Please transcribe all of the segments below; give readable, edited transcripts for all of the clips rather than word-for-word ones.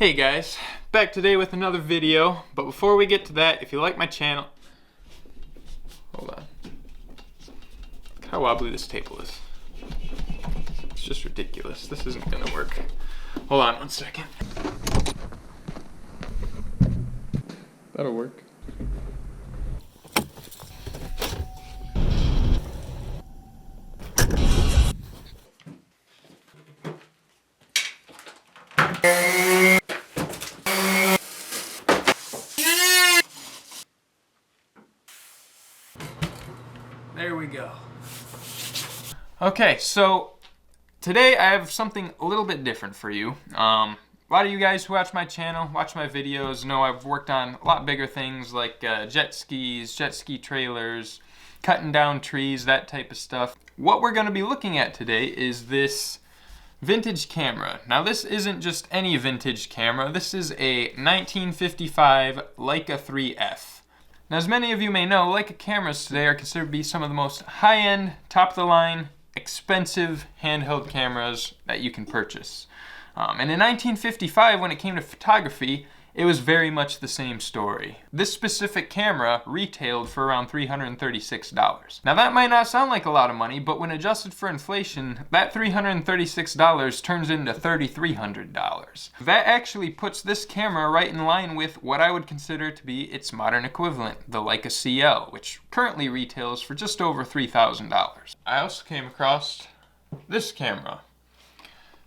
Hey guys, back today with another video, but before we get to that, if you like my channel, hold on, look how wobbly this table is. It's just ridiculous. This isn't gonna work. Hold on one second. That'll work. There we go. Okay, so today I have something a little bit different for you. A lot of you guys who watch my channel, watch my videos, know I've worked on a lot bigger things like jet skis, jet ski trailers, cutting down trees, that type of stuff. What we're going to be looking at today is this vintage camera. Now this isn't just any vintage camera, this is a 1955 Leica IIIf. Now, as many of you may know, Leica cameras today are considered to be some of the most high-end, top-of-the-line, expensive handheld cameras that you can purchase. And in 1955, when it came to photography, it was very much the same story. This specific camera retailed for around $336. Now that might not sound like a lot of money, but when adjusted for inflation, that $336 turns into $3,300. That actually puts this camera right in line with what I would consider to be its modern equivalent, the Leica CL, which currently retails for just over $3,000. I also came across this camera.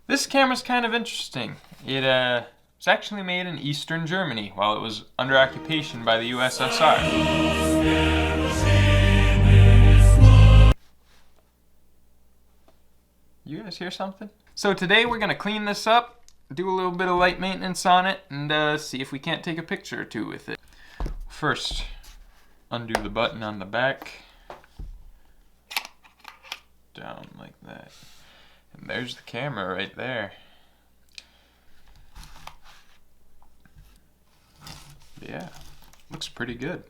This camera's kind of interesting. It's actually made in Eastern Germany while it was under occupation by the USSR. You guys hear something? So today we're going to clean this up, do a little bit of light maintenance on it, and see if we can't take a picture or two with it. First, undo the button on the back. Down like that. And there's the camera right there. Yeah, looks pretty good.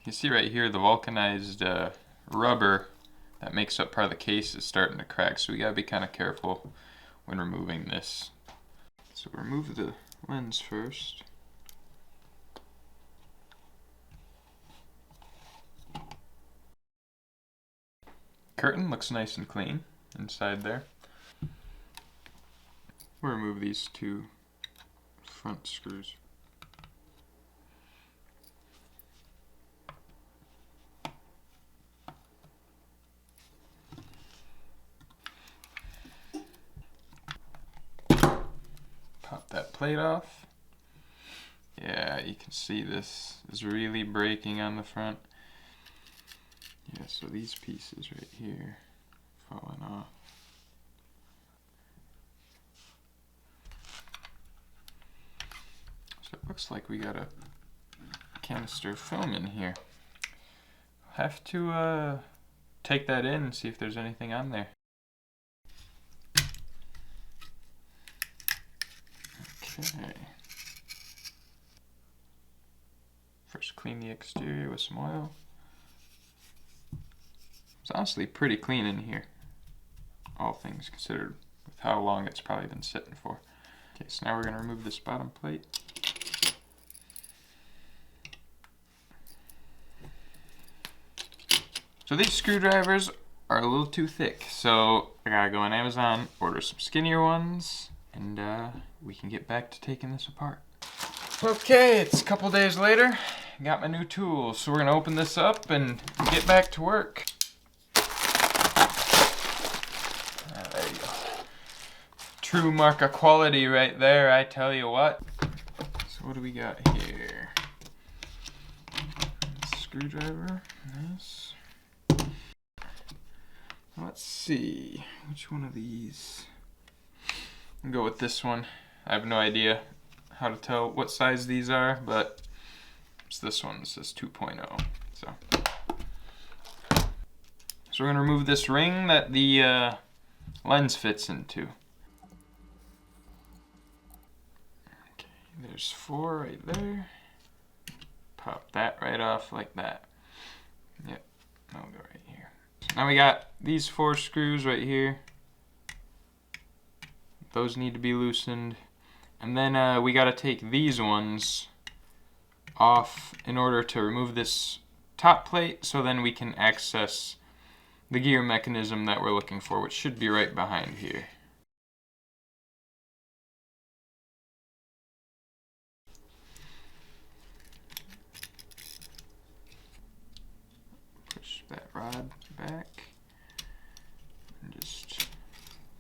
You see right here the vulcanized rubber that makes up part of the case is starting to crack, so we gotta be kind of careful when removing this. So remove the lens first. Curtain looks nice and clean inside there. We'll remove these two front screws. Pop that plate off. Yeah, you can see this is really breaking on the front. Yeah, so these pieces right here falling off. It looks like we got a canister of film in here. Have to take that in and see if there's anything on there. Okay. First clean the exterior with some oil. It's honestly pretty clean in here, all things considered, with how long it's probably been sitting for. Okay, so now we're going to remove this bottom plate. So these screwdrivers are a little too thick, so I gotta go on Amazon, order some skinnier ones, and we can get back to taking this apart. Okay, it's a couple days later. Got my new tools, so we're gonna open this up and get back to work. There you go. True mark of quality right there, I tell you what. So what do we got here? Screwdriver, nice. Let's see, which one of these? I'll go with this one. I have no idea how to tell what size these are, but it's this one. This is 2.0. So we're going to remove this ring that the lens fits into. Okay, there's 4 right there. Pop that right off like that. Yep, that'll go right here. Now we got these 4 screws right here. Those need to be loosened. And then we got to take these ones off in order to remove this top plate, so then we can access the gear mechanism that we're looking for, which should be right behind here. Push that rod back and just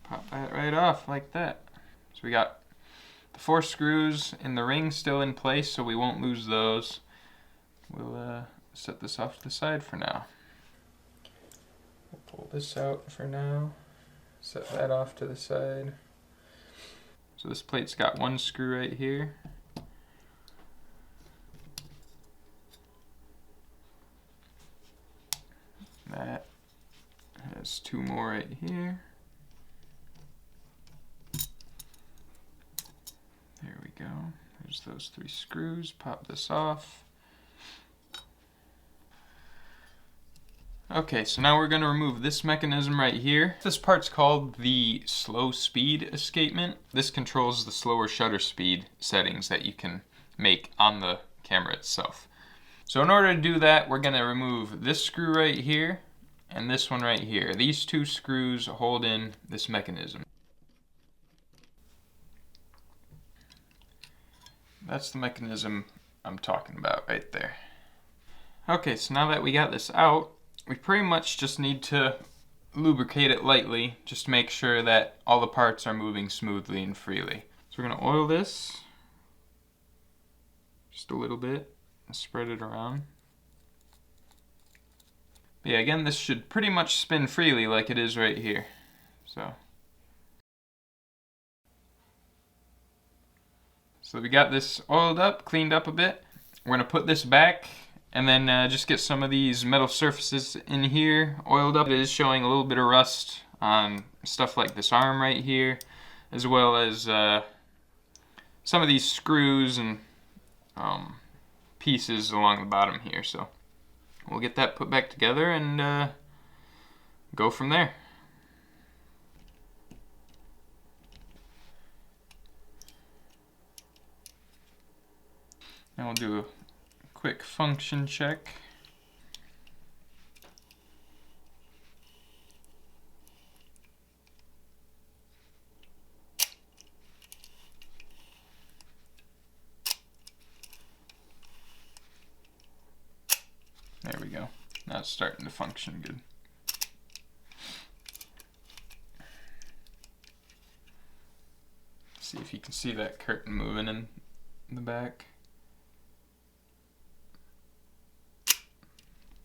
pop that right off like that. So we got the 4 screws in the ring still in place, so we won't lose those. We'll set this off to the side for now. We'll pull this out for now. Set that off to the side. So this plate's got 1 screw right here. That has 2 more right here. There we go. There's those 3 screws. Pop this off. Okay, so now we're going to remove this mechanism right here. This part's called the slow speed escapement. This controls the slower shutter speed settings that you can make on the camera itself. So in order to do that, we're going to remove this screw right here and this one right here. These 2 screws hold in this mechanism. That's the mechanism I'm talking about right there. Okay, so now that we got this out, we pretty much just need to lubricate it lightly, just to make sure that all the parts are moving smoothly and freely. So we're going to oil this just a little bit and spread it around. But yeah, again, this should pretty much spin freely like it is right here. So we got this oiled up, cleaned up a bit. We're going to put this back and then just get some of these metal surfaces in here oiled up. It is showing a little bit of rust on stuff like this arm right here, as well as some of these screws and pieces along the bottom here. So we'll get that put back together and go from there. Now we'll do a quick function check. There we go. Now it's starting to function good. See if you can see that curtain moving in the back.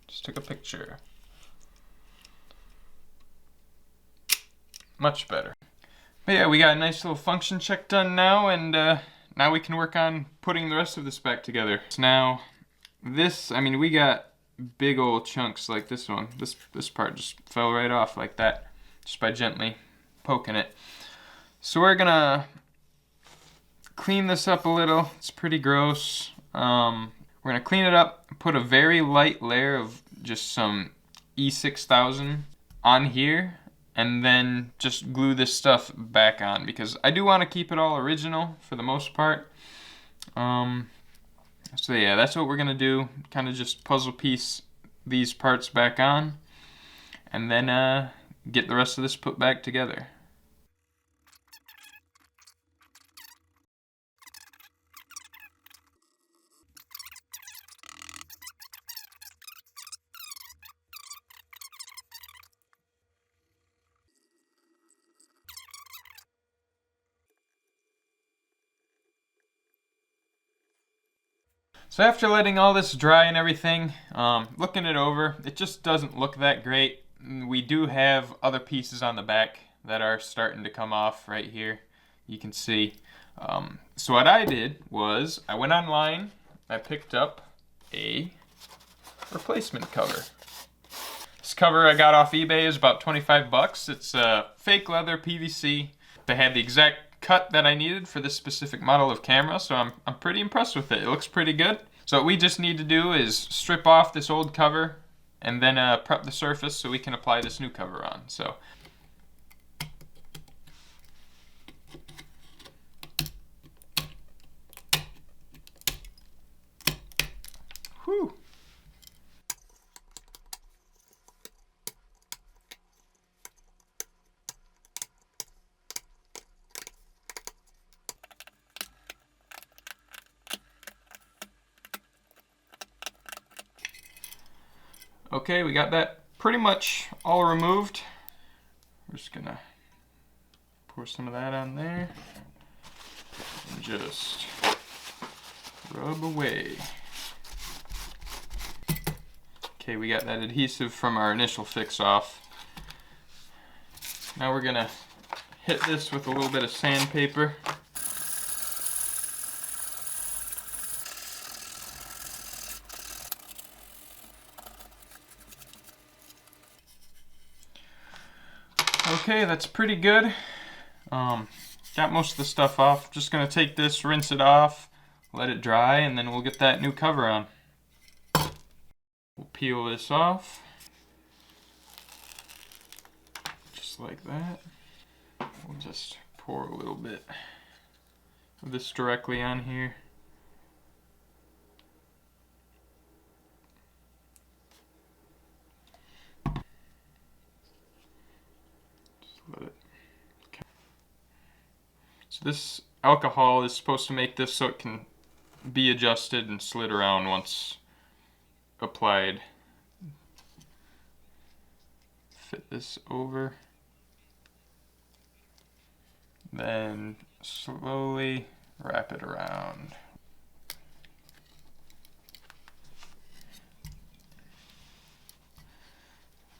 Just took a picture. Much better. But yeah, we got a nice little function check done now, and now we can work on putting the rest of this back together. So now, this, I mean, we got big old chunks like this one. This part just fell right off like that, just by gently poking it. So we're gonna clean this up a little. It's pretty gross. We're going to clean it up, put a very light layer of just some E6000 on here, and then just glue this stuff back on, because I do want to keep it all original for the most part. So yeah, that's what we're going to do, kind of just puzzle piece these parts back on, and then get the rest of this put back together. So after letting all this dry and everything, looking it over, it just doesn't look that great. We do have other pieces on the back that are starting to come off right here. You can see. So what I did was I went online, I picked up a replacement cover. This cover I got off eBay is about 25 bucks. It's fake leather PVC. They had the exact cut that I needed for this specific model of camera, so I'm pretty impressed with it. It looks pretty good. So what we just need to do is strip off this old cover and then prep the surface so we can apply this new cover on. So Whew. Okay, we got that pretty much all removed. We're just gonna pour some of that on there and just rub away. Okay, we got that adhesive from our initial fix off. Now we're gonna hit this with a little bit of sandpaper. Okay, that's pretty good. Got most of the stuff off. Just gonna take this, rinse it off, let it dry, and then we'll get that new cover on. We'll peel this off. Just like that. We'll just pour a little bit of this directly on here. Let it. Okay. So this alcohol is supposed to make this so it can be adjusted and slid around once applied. Fit this over. Then slowly wrap it around.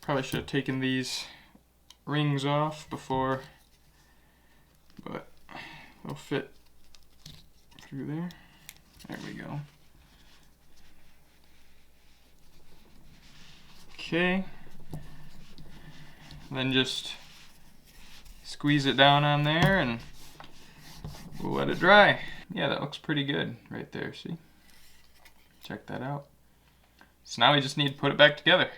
Probably should have taken these rings off before, but they'll fit through there. There we go. Okay. Then just squeeze it down on there and we'll let it dry. Yeah, that looks pretty good right there, see? Check that out. So now we just need to put it back together.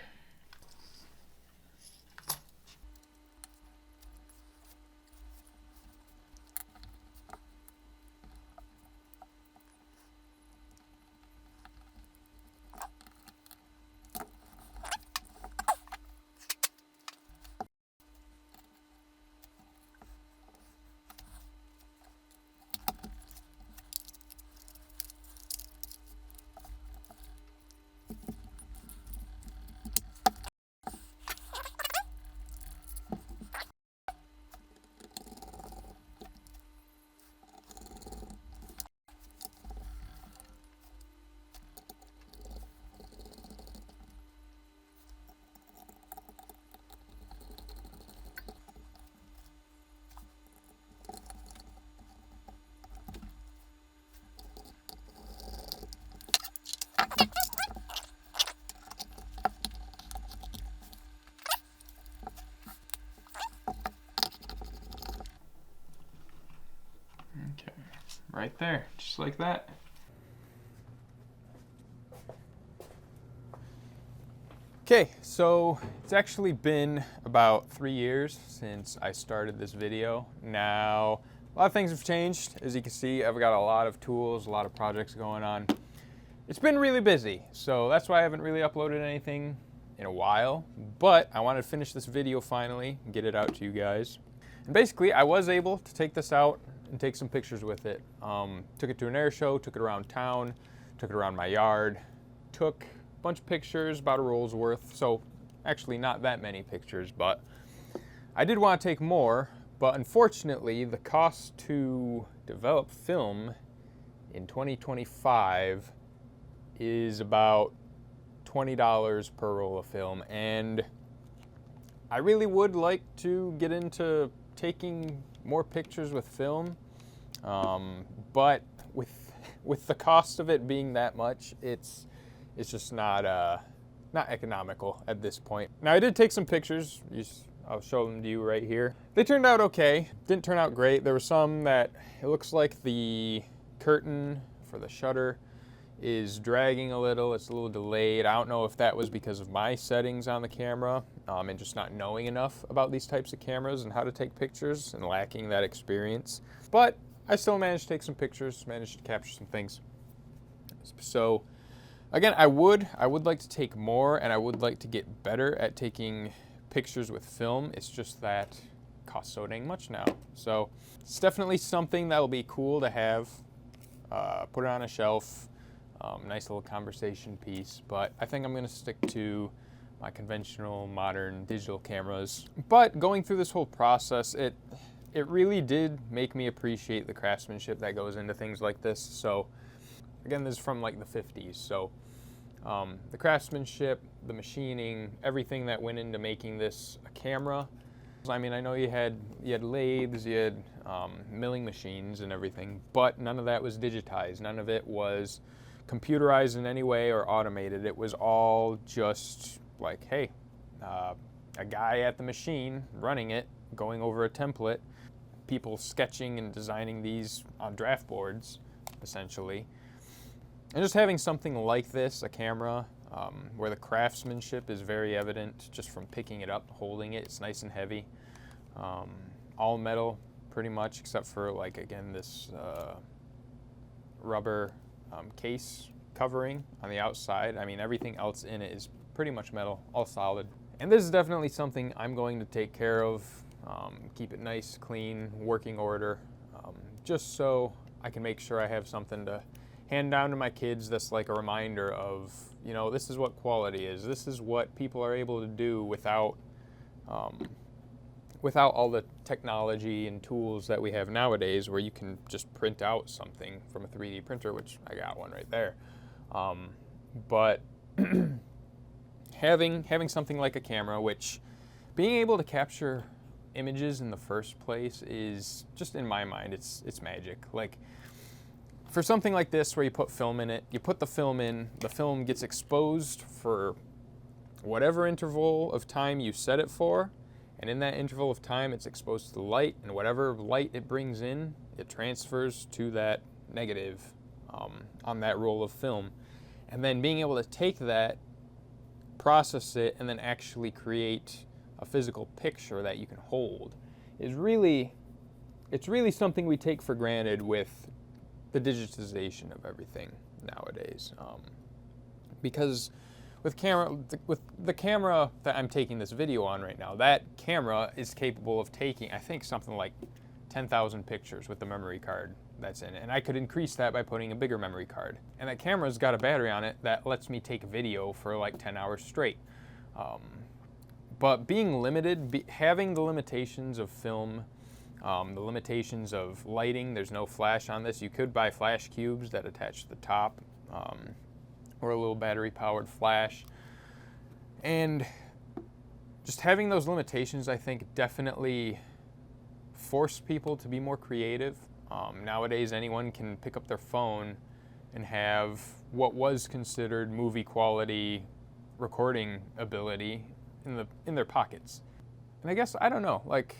Okay, right there, just like that. Okay, so it's actually been about 3 years since I started this video. Now, a lot of things have changed. As you can see, I've got a lot of tools, a lot of projects going on. It's been really busy, so that's why I haven't really uploaded anything in a while, but I wanted to finish this video finally and get it out to you guys. And basically, I was able to take this out and take some pictures with it. Took it to an air show, took it around town, took it around my yard, took a bunch of pictures, about a roll's worth, so actually not that many pictures, but I did want to take more, but unfortunately the cost to develop film in 2025 is about $20 per roll of film, and I really would like to get into taking more pictures with film, but with the cost of it being that much, it's just not economical at this point. Now I did take some pictures. I'll show them to you right here. They turned out okay. Didn't turn out great. There were some that it looks like the curtain for the shutter is dragging a little. It's a little delayed. I don't know if that was because of my settings on the camera and just not knowing enough about these types of cameras and how to take pictures and lacking that experience. But I still managed to take some pictures, managed to capture some things. So Again, I would like to take more, and I would like to get better at taking pictures with film. It's just that it costs so dang much now. So it's definitely something that will be cool to have. Put it on a shelf. Nice little conversation piece. But I think I'm going to stick to my conventional, modern digital cameras. But going through this whole process, it really did make me appreciate the craftsmanship that goes into things like this. So again, this is from like the 50s. So the craftsmanship, the machining, everything that went into making this a camera. I mean, I know you had lathes, you had milling machines and everything, but none of that was digitized. None of it was computerized in any way or automated. It was all just like, hey, a guy at the machine running it, going over a template, people sketching and designing these on draft boards, essentially. And just having something like this, a camera, where the craftsmanship is very evident just from picking it up, holding it. It's nice and heavy. All metal, pretty much, except for, like, again, this rubber case covering on the outside. I mean, everything else in it is pretty much metal, all solid. And this is definitely something I'm going to take care of, keep it nice, clean, working order, just so I can make sure I have something to hand down to my kids that's like a reminder of, you know, this is what quality is. This is what people are able to do without all the technology and tools that we have nowadays, where you can just print out something from a 3D printer, which I got one right there. But having something like a camera, which being able to capture images in the first place is just, in my mind, it's magic. Like, for something like this where you put film in it, you put the film in, the film gets exposed for whatever interval of time you set it for, and in that interval of time it's exposed to the light, and whatever light it brings in, it transfers to that negative on that roll of film. And then being able to take that, process it, and then actually create a physical picture that you can hold is really, it's really something we take for granted with the digitization of everything nowadays. Because with the camera that I'm taking this video on right now, that camera is capable of taking, I think, something like 10,000 pictures with the memory card that's in it. And I could increase that by putting a bigger memory card. And that camera's got a battery on it that lets me take video for like 10 hours straight. But being limited, having the limitations of film, the limitations of lighting, there's no flash on this. You could buy flash cubes that attach to the top, or a little battery-powered flash. And just having those limitations, I think, definitely force people to be more creative. Nowadays, anyone can pick up their phone and have what was considered movie-quality recording ability in their pockets. And I guess, I don't know, like,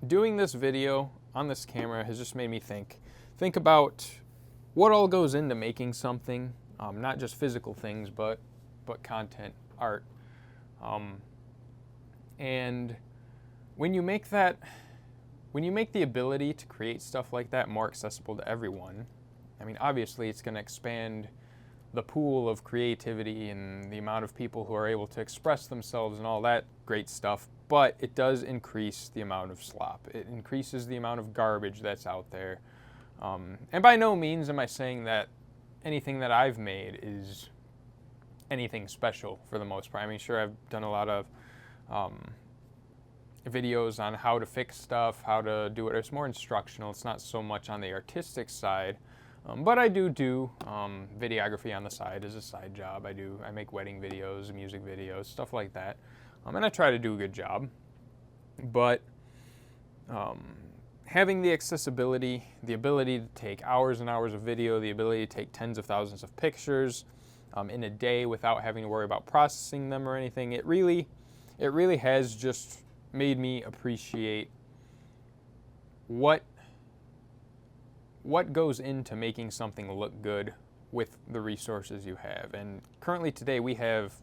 doing this video on this camera has just made me think about what all goes into making something, not just physical things, but content, art. And when you make the ability to create stuff like that more accessible to everyone, I mean, obviously it's going to expand the pool of creativity and the amount of people who are able to express themselves and all that great stuff, but it does increase the amount of slop. It increases the amount of garbage that's out there. And by no means am I saying that anything that I've made is anything special for the most part. I mean, sure, I've done a lot of videos on how to fix stuff, how to do it. It's more instructional. It's not so much on the artistic side. But I do videography on the side as a side job. I make wedding videos, music videos, stuff like that. And I try to do a good job. But having the accessibility, the ability to take hours and hours of video, the ability to take tens of thousands of pictures in a day without having to worry about processing them or anything, it really has just made me appreciate what goes into making something look good with the resources you have. And currently today we have,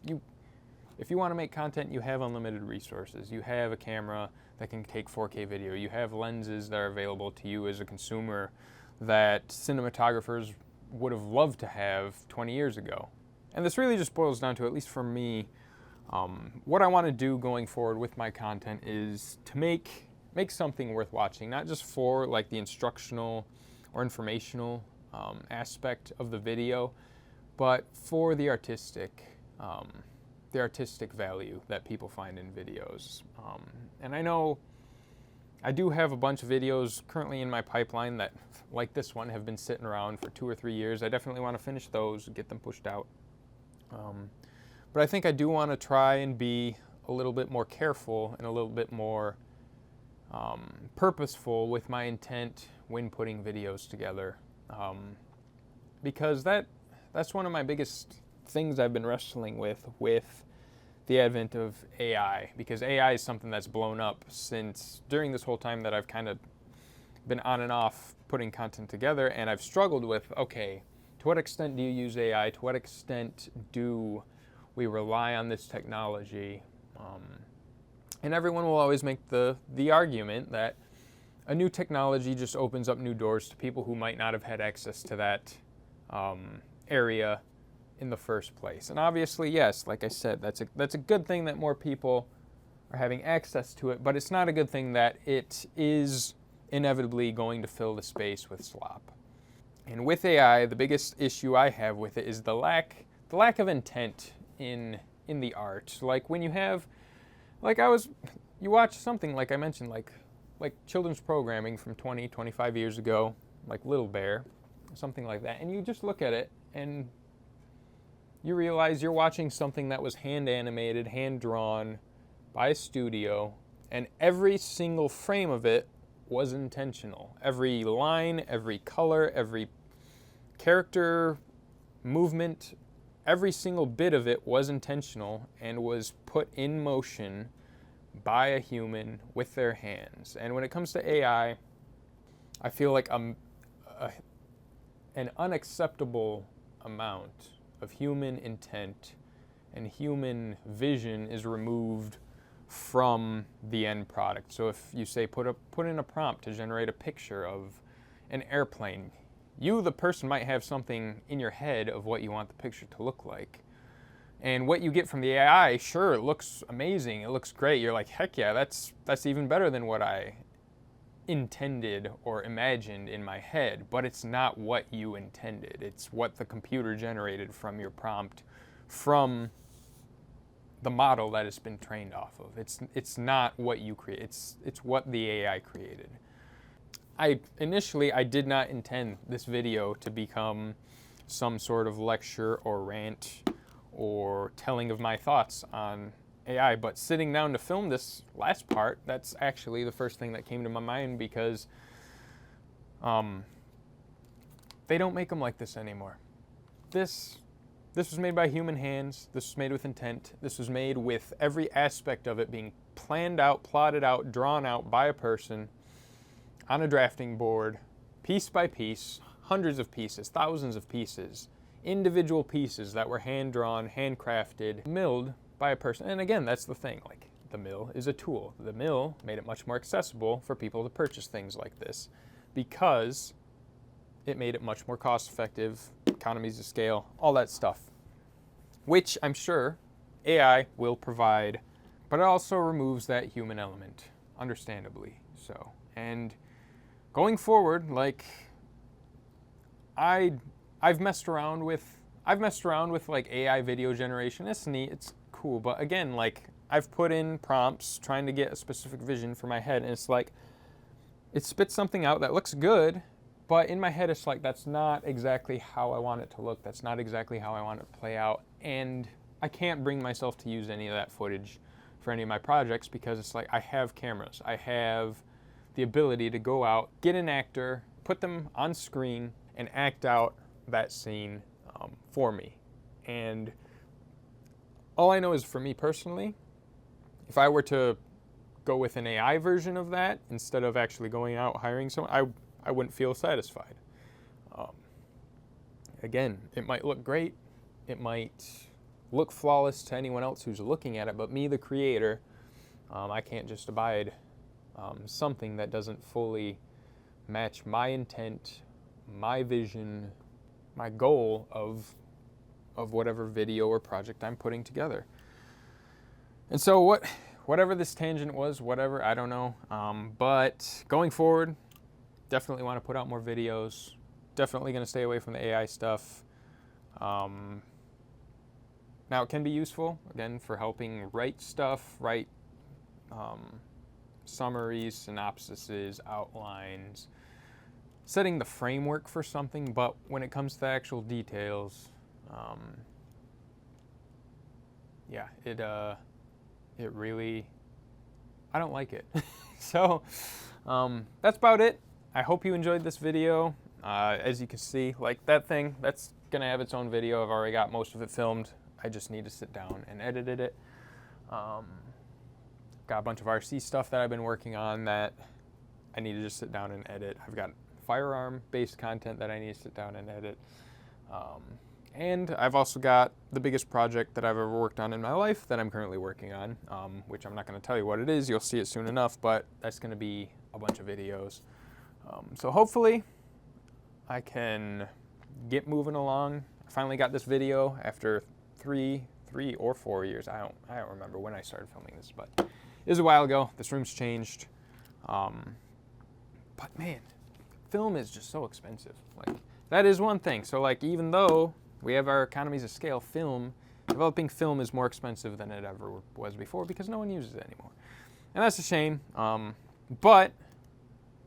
if you want to make content, you have unlimited resources. You have a camera that can take 4K video. You have lenses that are available to you as a consumer that cinematographers would have loved to have 20 years ago. And this really just boils down to, at least for me, what I want to do going forward with my content is to make something worth watching, not just for like the instructional or informational aspect of the video, but for the artistic value that people find in videos. And I know I do have a bunch of videos currently in my pipeline that, like this one, have been sitting around for 2 or 3 years. I definitely want to finish those, get them pushed out. But I think I do want to try and be a little bit more careful and a little bit more purposeful with my intent when putting videos together. Because that's one of my biggest things I've been wrestling with the advent of AI, because AI is something that's blown up since during this whole time that I've kind of been on and off putting content together, and I've struggled with, okay, to what extent do you use AI? To what extent do we rely on this technology? And everyone will always make the argument that a new technology just opens up new doors to people who might not have had access to that area in the first place. And obviously, yes, like I said, that's a good thing that more people are having access to it, but it's not a good thing that it is inevitably going to fill the space with slop. And with AI, the biggest issue I have with it is the lack of intent in the art. Like when you have, you watch something like I mentioned, like children's programming from 20, 25 years ago, like Little Bear, something like that, and you just look at it and you realize you're watching something that was hand animated, hand drawn by a studio, and every single frame of it was intentional. Every line, every color, every character movement, every single bit of it was intentional and was put in motion by a human with their hands. And when it comes to AI, I feel like an unacceptable amount of human intent and human vision is removed from the end product. So if you say put in a prompt to generate a picture of an airplane, you, the person, might have something in your head of what you want the picture to look like. And what you get from the AI, sure, it looks amazing, it looks great. You're like, heck yeah, that's even better than what I intended or imagined in my head, but it's not what you intended. It's what the computer generated from your prompt, from the model that it's been trained off of. It's not what you create. It's what the AI created. Initially I did not intend this video to become some sort of lecture or rant or telling of my thoughts on AI, but sitting down to film this last part, that's actually the first thing that came to my mind, because they don't make them like this anymore. This was made by human hands. This was made with intent. This was made with every aspect of it being planned out, plotted out, drawn out by a person on a drafting board, piece by piece, hundreds of pieces, thousands of pieces, individual pieces that were hand-drawn, handcrafted, milled by a person. And again, that's the thing, like, the mill is a tool. The mill made it much more accessible for people to purchase things like this because it made it much more cost-effective, economies of scale, all that stuff, which I'm sure AI will provide, but it also removes that human element, understandably so. And going forward, like, I've messed around with like AI video generation. It's neat, it's cool, but again, like, I've put in prompts trying to get a specific vision for my head, and it's like it spits something out that looks good, but in my head it's like, that's not exactly how I want it to look, that's not exactly how I want it to play out, and I can't bring myself to use any of that footage for any of my projects, because it's like, I have cameras, I have the ability to go out, get an actor, put them on screen, and act out that scene for me. And all I know is, for me personally, if I were to go with an AI version of that instead of actually going out hiring someone, I wouldn't feel satisfied. Again, it might look great, it might look flawless to anyone else who's looking at it, but me, the creator, I can't just abide something that doesn't fully match my intent, my vision, goal of whatever video or project I'm putting together. And so whatever this tangent was, whatever, I don't know. But going forward, definitely want to put out more videos. Definitely going to stay away from the AI stuff. Now it can be useful, again, for helping write stuff, write summaries, synopsises, outlines, setting the framework for something, but when it comes to the actual details, yeah, it really, I don't like it. So that's about it. I hope you enjoyed this video. As you can see, like that thing, that's gonna have its own video. I've already got most of it filmed. I just need to sit down and edit it. Got a bunch of RC stuff that I've been working on that I need to just sit down and edit. I've got firearm-based content that I need to sit down and edit. And I've also got the biggest project that I've ever worked on in my life that I'm currently working on, which I'm not going to tell you what it is. You'll see it soon enough, but that's going to be a bunch of videos. So hopefully I can get moving along. I finally got this video after three or 4 years. I don't remember when I started filming this, but it was a while ago. This room's changed. But man, film is just so expensive. Like, that is one thing. So like, even though we have our economies of scale, developing film is more expensive than it ever was before because no one uses it anymore. And that's a shame. But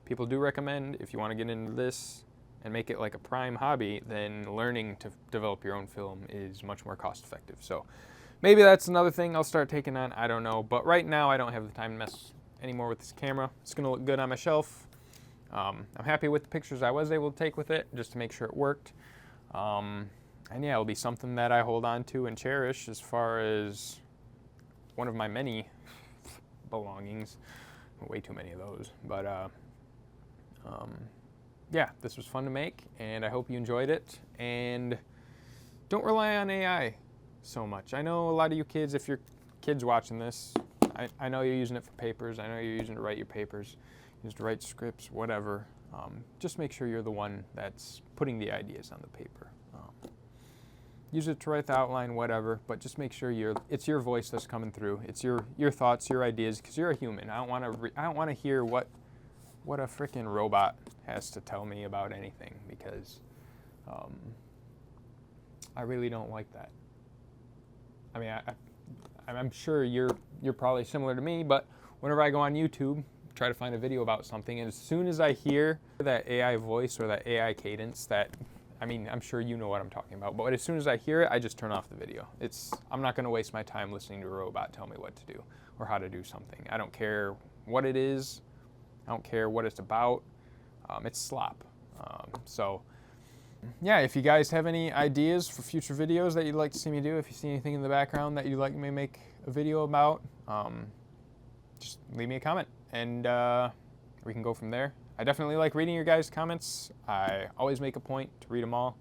people do recommend, if you want to get into this and make it like a prime hobby, then learning to develop your own film is much more cost effective. So maybe that's another thing I'll start taking on. I don't know. But right now I don't have the time to mess anymore with this camera. It's going to look good on my shelf. I'm happy with the pictures I was able to take with it just to make sure it worked. And yeah, it'll be something that I hold on to and cherish as far as one of my many belongings. Way too many of those. But yeah, this was fun to make, and I hope you enjoyed it. And don't rely on AI so much. I know a lot of you kids, if your kids watching this, I know you're using it for papers. I know you're using it to write your papers, used to write scripts, whatever. Just make sure you're the one that's putting the ideas on the paper. Use it to write the outline, whatever, but just make sure it's your voice that's coming through. It's your thoughts, your ideas, because you're a human. I don't want to hear what a freaking robot has to tell me about anything, because I really don't like that. I mean, I'm sure you're probably similar to me, but whenever I go on YouTube, try to find a video about something, and as soon as I hear that AI voice or that AI cadence, I mean, I'm sure you know what I'm talking about, but as soon as I hear it, I just turn off the video. I'm not going to waste my time listening to a robot tell me what to do or how to do something. I don't care what it is. I don't care what it's about. It's slop. So yeah, if you guys have any ideas for future videos that you'd like to see me do, if you see anything in the background that you'd like me to make a video about, just leave me a comment, and we can go from there. I definitely like reading your guys' comments. I always make a point to read them all.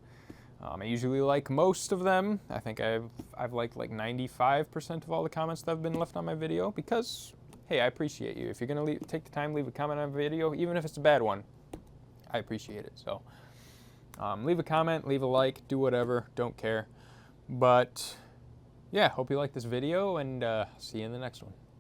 I usually like most of them. I think I've liked like 95% of all the comments that have been left on my video, because hey, I appreciate you. If you're gonna take the time to leave a comment on a video, even if it's a bad one, I appreciate it. So leave a comment, leave a like, do whatever, don't care. But yeah, hope you like this video, and see you in the next one.